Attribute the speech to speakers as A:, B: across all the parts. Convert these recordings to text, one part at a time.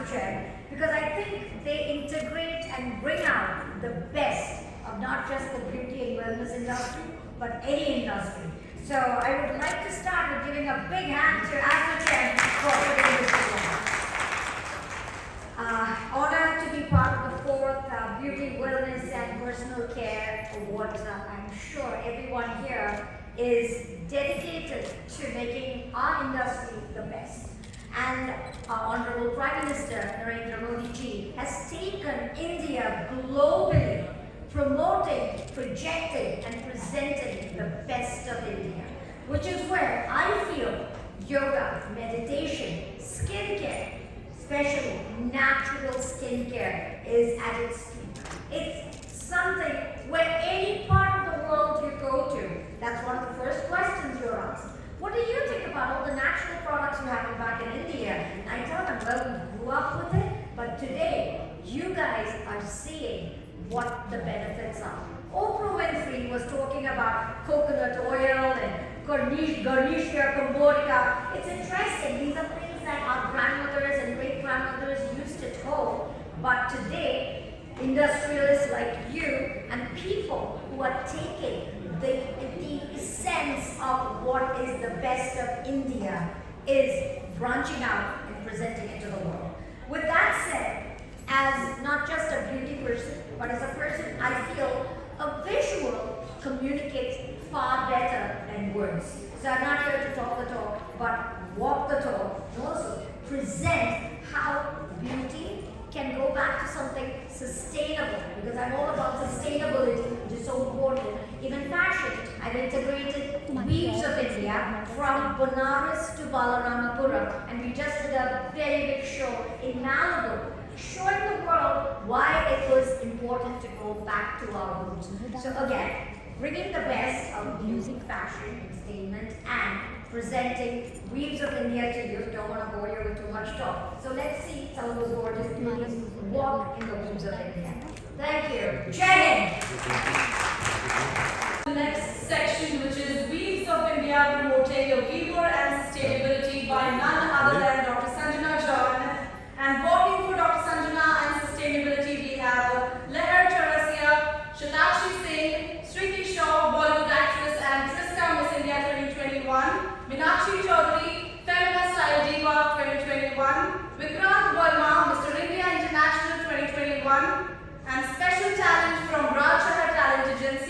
A: ASSOCHAM because I think they integrate and bring out the best of not just the beauty and wellness industry, but any industry. So I would like to start with giving a big hand to ASSOCHAM for putting this together. Honored to be part of the fourth Beauty, Wellness and Personal Care Awards. I'm sure everyone here is dedicated to making our industry the best. And our Honorable Prime Minister Narendra Modi ji has taken India globally, promoting, projecting and presenting the best of India, which is where I feel yoga, meditation, skincare, especially natural skincare, is at its peak. It's something where any part of the world you go to, that's one of the first questions you're asked. What do you think about all the natural products you have back in India? And I tell them, well, we grew up with it, but today you guys are seeing what the benefits are. Oprah Winfrey was talking about coconut oil and Garnicia Cambodia. It's interesting. These are things that our grandmothers and great-grandmothers used at home, but today, industrialists like you and people who are taking the essence of what is the best of India is branching out and presenting it to the world. With that said, as not just a beauty person, but as a person, I feel a visual communicates far better than words. So I'm not here to talk the talk, but walk the talk, and also present how beauty can go back to something sustainable, because I'm all about sustainability, which is so important. Even fashion, I've integrated weaves of India from Banaras to Balaramapuram, and we just did a very big show in Malibu, showing the world why it was important to go back to our roots. So again, bringing the best of music, fashion, entertainment, and presenting weaves of India to you. Don't want to bore you with too much talk. So let's see some of those gorgeous beauties walk in the weaves of India. Thank you. Jai Hind.
B: The next section, which is Weaves of India, promoting a weaver and sustainability by none other than Dr. Sanjana John. And walking for Dr. Sanjana and sustainability, we have Leher Chaurasia, Shatakshi Singh, Sriti Shaw, Bollywood actress and Triska Miss India 2021, Meenakshi Chaudhary, Feminist Style Diva 2021, Vikrant Verma, Mr. India International 2021, and special talent from Rajshahar Talent Agency.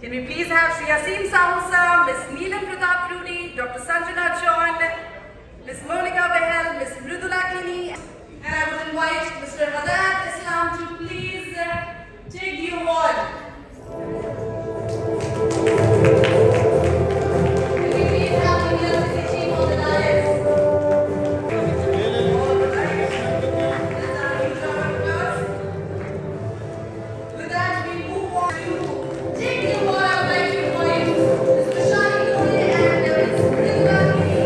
B: Can we please have Shri Asim Samusa, Miss Neelam Pratap Rudy, Dr. Sanjana John, Miss Monica Behel, Miss Mridula Kini, and I would invite Mr. Haddad Islam to please take the award. Can we please have the university team on the dais? All right. This is our huge round of applause. With that, we move on to take the award. I would like to invite Mr. Shani Lode and Ms. Mridula Kini.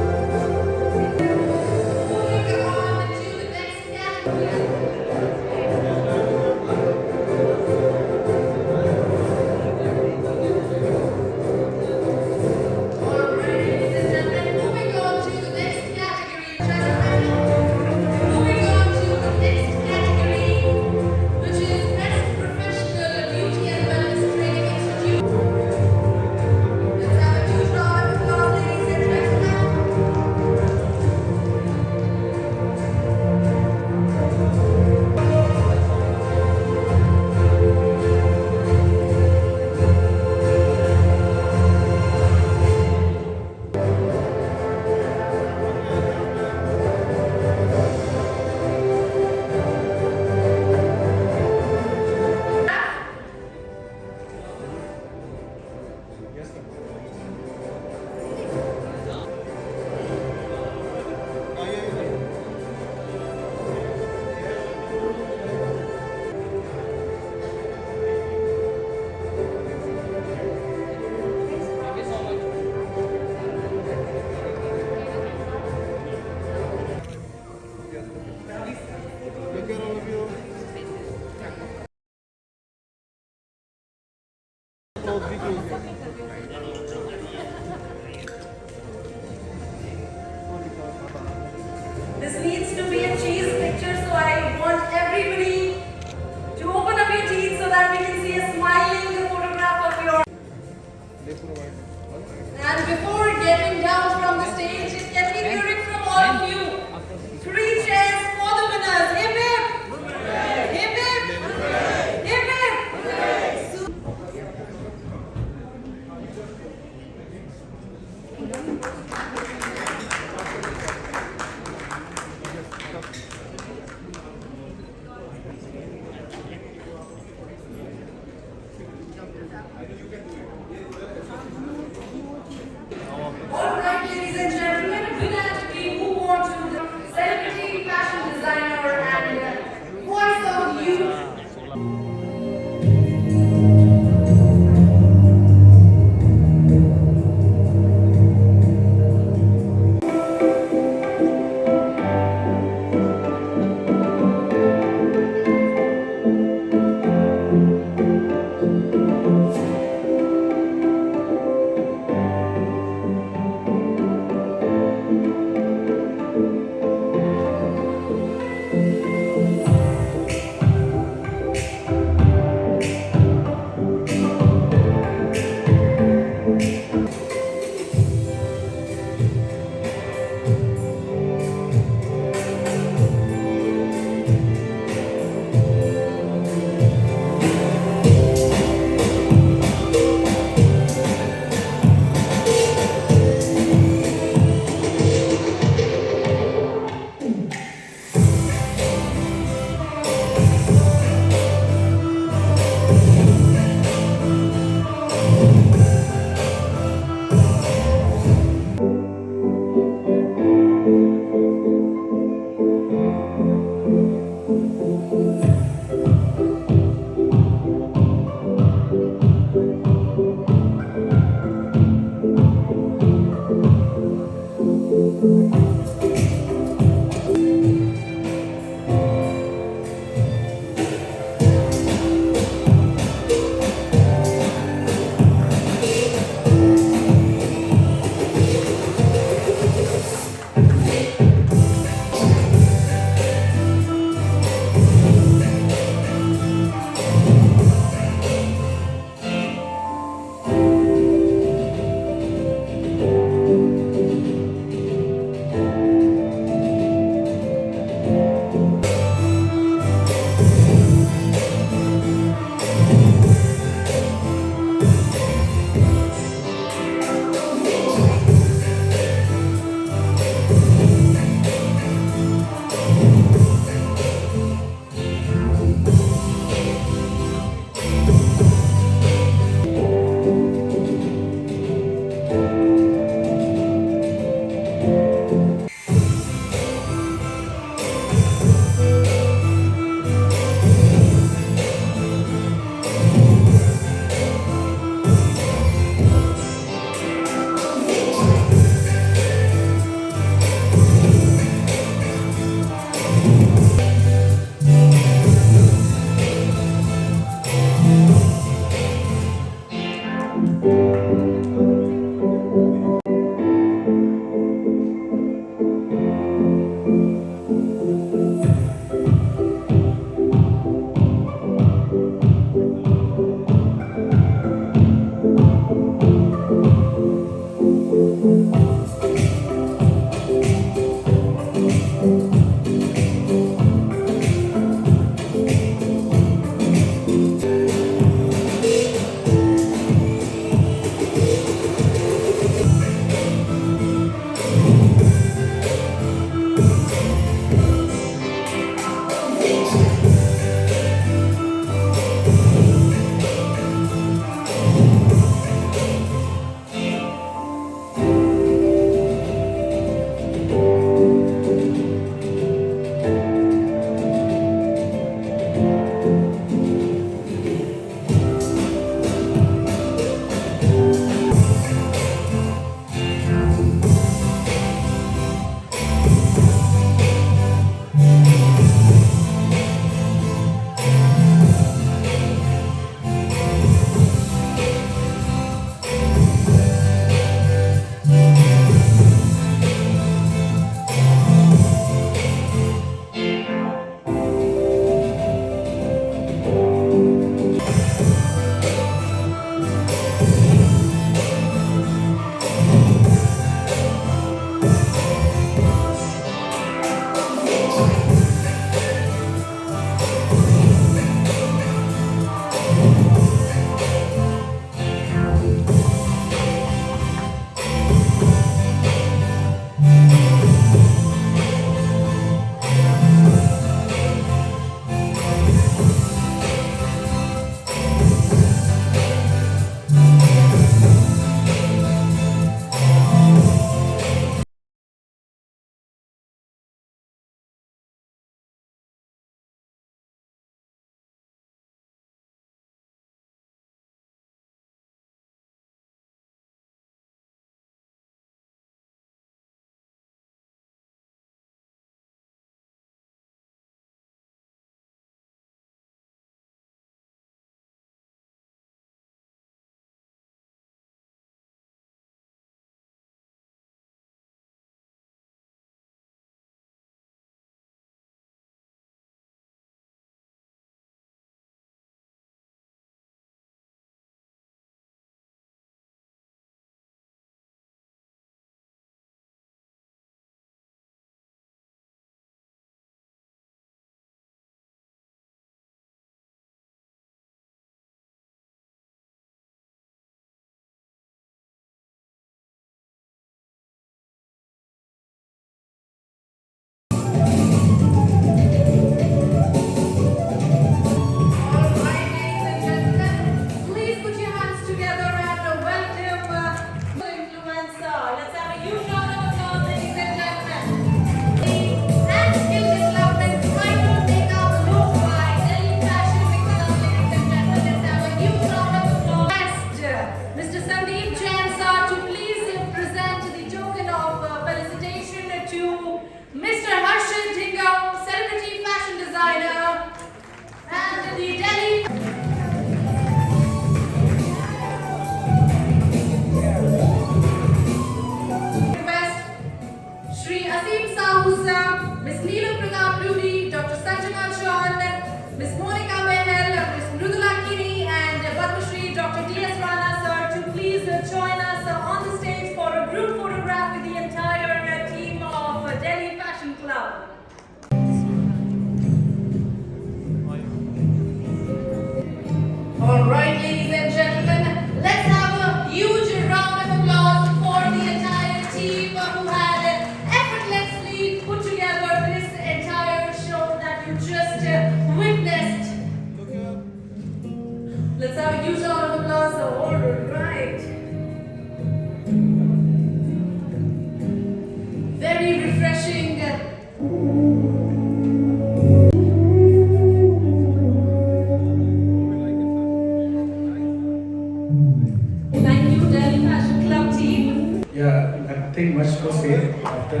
C: nothing much to say after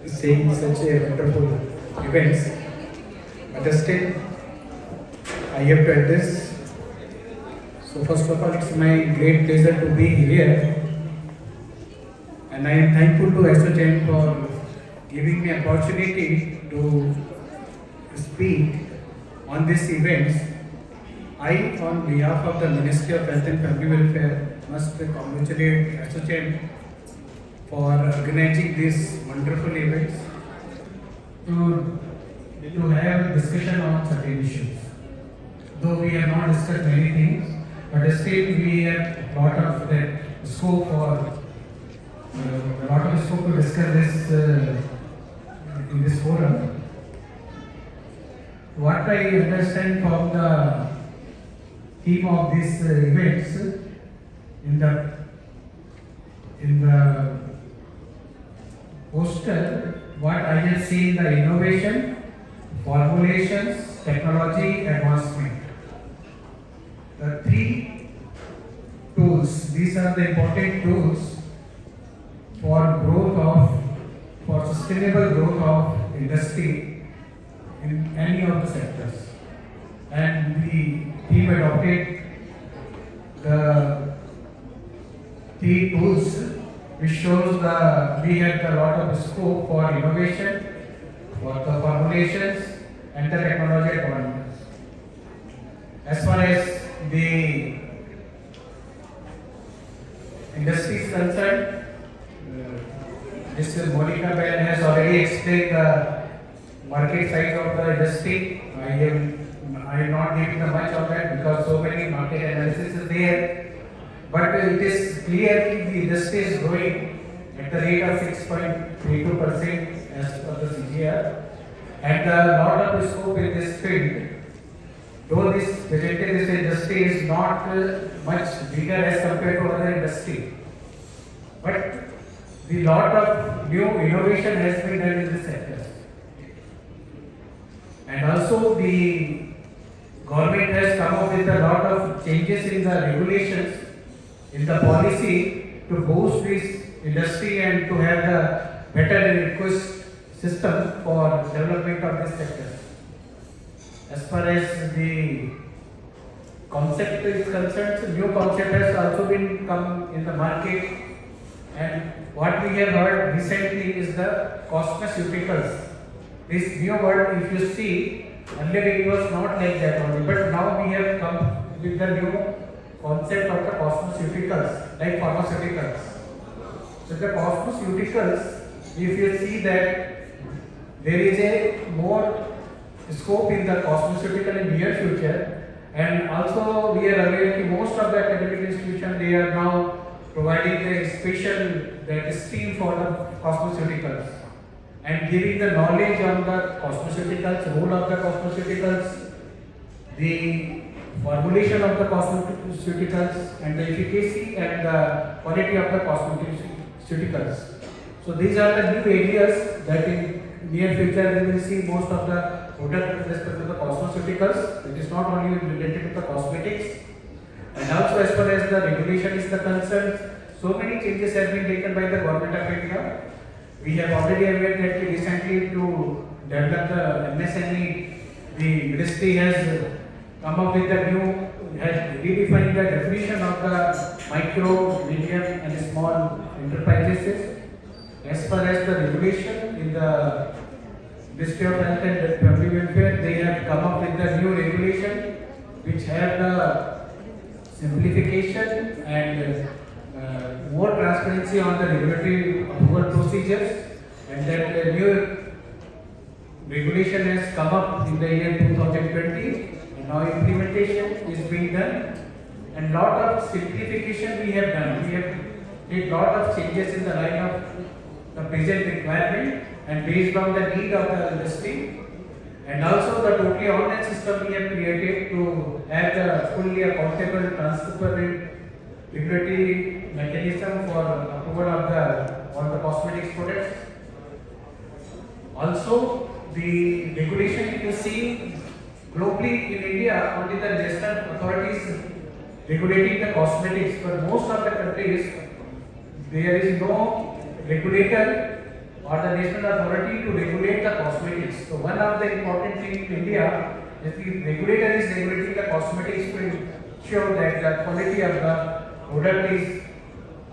C: seeing such a wonderful events. But still, I have to address. So first of all, it's my great pleasure to be here, and I am thankful to ASSOCHAM for giving me opportunity to speak on this event. I, on behalf of the Ministry of Health and Family Welfare, must congratulate ASSOCHAM for organizing these wonderful events to have discussion on certain issues. Though we have not discussed many things, but still we have a lot of that scope for to discuss this in this forum. What I understand from the theme of these events in the poster, what I have seen, the innovation, formulations, technology, advancement. The three tools, these are the important tools for sustainable growth of industry in any of the sectors. And the team adopted the three tools, which shows we have a lot of scope for innovation, for the formulations and the technology advancements. As far as the industry is concerned, Mr. Monica Bell has already explained the market size of the industry. I am not giving much of that because so many market analysis is there. But it is clearly the industry is growing at the rate of 6.32% as per the CGR, and a lot of scope in this field. Though this industry is not much bigger as compared to other industry, but the lot of new innovation has been done in this sector. And also the government has come up with a lot of changes in the regulations, in the policy to boost this industry and to have a better request system for development of this sector. As far as the concept is concerned, new concept has also been come in the market, and what we have heard recently is the cosmeceuticals. This new word, if you see, earlier it was not like that only, but now we have come with the new concept of the cosmeceuticals, like pharmaceuticals. So the cosmeceuticals, if you see that there is a more scope in the cosmeceutical in near future, and also we are aware that most of the academic institutions, they are now providing the special stream for the cosmeceuticals and giving the knowledge on the cosmeceuticals, role of the cosmeceuticals, the formulation of the cosmeceuticals, and the efficacy and the quality of the cosmeceuticals. So these are the new areas that in near future we will see most of the product with respect to the cosmeceuticals. It is not only related to the cosmetics, and also as far as the regulation is concerned, so many changes have been taken by the government of India. We have already aware that recently to develop the MSME, the ministry has come up with a new, has redefined the definition of the micro, medium and small enterprises. As far as the regulation in the Ministry of Health and Family Welfare, they have come up with the new regulation which have the simplification and more transparency on the regulatory approval procedures, and that the new regulation has come up in the year 2020, and now implementation is being done, and lot of simplification we have done. We have did lot of changes in the line of the present requirement and based on the need of the industry, and also the totally online system we have created to have the fully accountable, transparent regulatory mechanism for approval of all the cosmetics products. Also, the regulation, if you see globally in India, only the national authorities regulating the cosmetics, but most of the countries there is no regulator or the national authority to regulate the cosmetics. So one of the important things in India is the regulator is regulating the cosmetics to ensure that the quality of the product is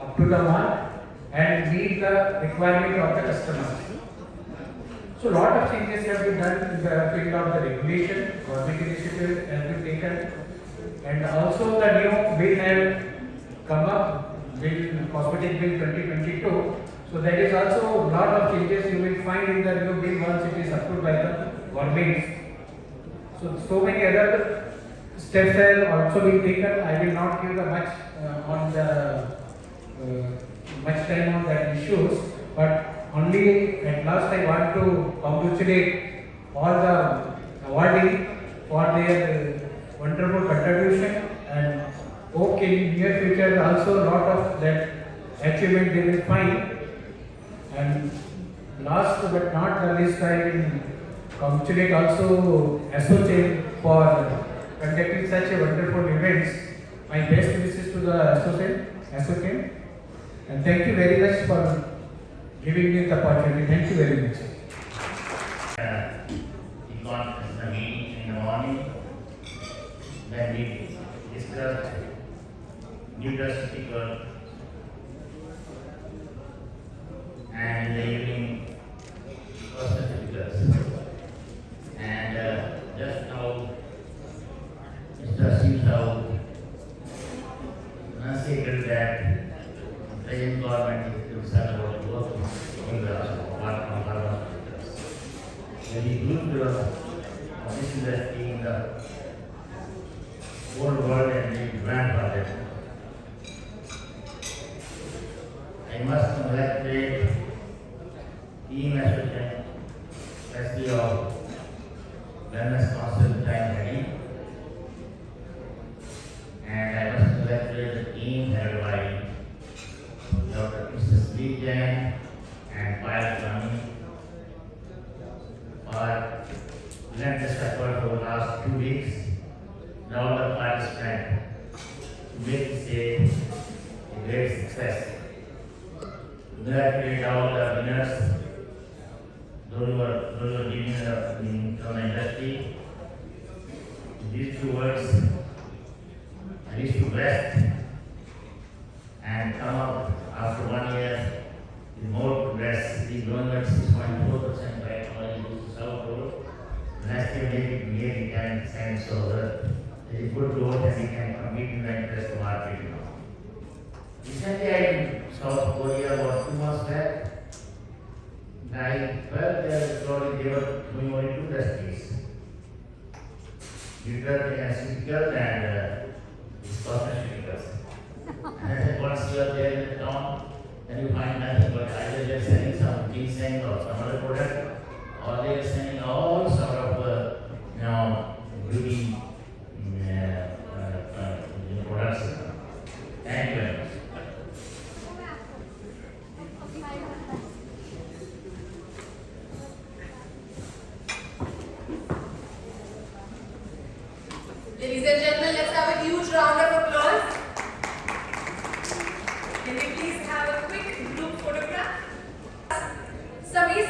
C: up to the mark and meet the requirement of the customers. So lot of changes have been done in the field of the regulation, government initiative has been taken, and also the new bill have come up, cosmetic bill 2022. So there is also a lot of changes you will find in the new bill once it is approved by the government. So many other steps have also been taken. I will not give the much much time on that issues, but only at last I want to congratulate all the awardees for their wonderful contribution, and hope in near future also a lot of that achievement they will find. And last but not the least, I will congratulate also ASSOCHAM for conducting such a wonderful events. My best wishes to the ASSOCHAM, and thank you very much for giving me the opportunity. Thank you very much.
D: The meeting in the morning, then we discussed leadership and in the evening personal figures. And just now, Mr. Sintao stated that the present government is concerned about the work in the pharmaceuticals. Very good this industry in the whole world and the demand for that. I must congratulate team ASSOCHAM, especially of Wellness Council Time Ready, and I must congratulate the team headed by Dr. Mrs. Lee Jain and Payal Swami for relentless effort over the last 2 weeks, and all the participants to make this a great success. Congratulate all the winners, those who are giving from the industry. These 2 words, I wish you best and come up after 1 year with more progress. It is growing at 6.4% by technology to South Road. Last year maybe 10%, so that it is good growth and we can compete in the interest market now. Recently I in South Korea about 2 months back. I felt that probably they were doing only 2 industries. Nutraceutical and cosmeceuticals. And once you are there in the town, then you find nothing but either they are selling some ginseng or some other product, or they are selling all sort of beauty products. Thank you very much.
B: Ladies and gentlemen, let's have a huge round of applause. Can we please have a quick group photograph? Sameer